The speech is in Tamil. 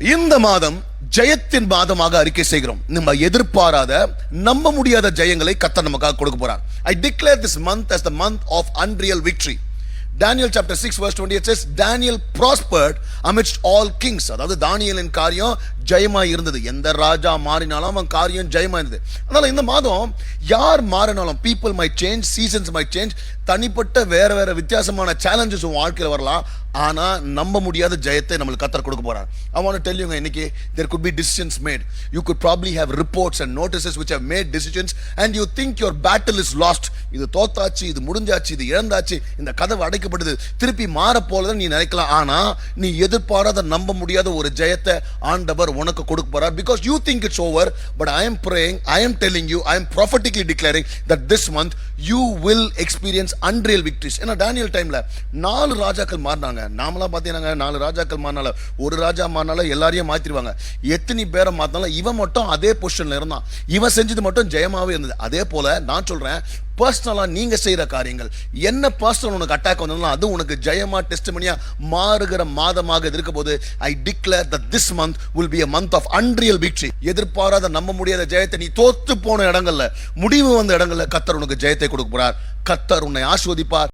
இந்த மாதம் ஜெயத்தின் மாதமாக அறிக்கை செய்கிறோம். நம்ம எதிர்பாராத நம்ப முடியாத ஜெயங்களை கர்த்தர் நமக்காக கொடுக்க போறார். I declare this month as the month of unreal victory. Daniel chapter 6 verse 28 says Daniel prospered amidst all kings. அதாவது தானியேலின் காரியம் ஜெயமா இருந்தது. எந்த ராஜா மாறினாலும் அவன் காரியம் ஜெயமா இருந்தது. அதனால இந்த மாதம் யார் மாறினாலும் people might change, seasons might change, தனிப்பட்ட வேற வேற வித்தியாசமான challenges உன் வாழ்க்கையில வரலாம். ஆனா நம்ப முடியாத ஜெயத்தை நமக்கு கர்த்தர் கொடுக்க போறார். I want to tell you இன்னைக்கு there could be decisions made. You could probably have reports and notices which have made decisions and you think your battle is lost. இது தோத்தாச்சு, இது முடிஞ்சாச்சு, இது இழந்தாச்சு, இந்த கதவு அடைக்கப்பட்டது, திருப்பி மாற போலதான் நீ நினைக்கலாம். ஆனா நீ எதிர்பாராத நம்ப முடியாத ஒரு ஜெயத்தை ஆண்டவர் உனக்கு கொடுக்க போறார். Because you think it's over, but I am praying, I am telling you, I am prophetically declaring that this month you will experience unreal victories. ஏன்னா டேனியல் டைம்ல 4 ராஜாக்கள் மாறினாங்க. நாமளா பார்த்தீங்கன்னா 4 ராஜாக்கள் மாறினால ஒரு ராஜா மாறினால எல்லாரையும் மாத்திருவாங்க. எத்தனை பேரை மாத்தினாலும் இவன் மட்டும் அதே பொசிஷன்ல இருந்தான். இவன் செஞ்சது மட்டும் ஜெயமாவே இருந்தது. அதே போல நான் சொல்றேன், பர்சனலா நீங்க செய்யற காரியங்கள் என்ன பர்சனல் உனக்கு அட்டாக் வந்தாலும் அது உனக்கு ஜெயமா டெஸ்டிமனியா மாறுகிற மாதமாக இருக்க போது I declare that this month will be a month of unreal victory. எதிர்பாராத நம்ப முடியாத ஜெயத்தை, நீ தோத்து போன இடங்கள்ல, முடிவு வந்த இடங்கள்ல கர்த்தர் உனக்கு ஜெயத்தை கொடுக்க போறார். கர்த்தர் உன்னை ஆசீர்வதிப்பார்.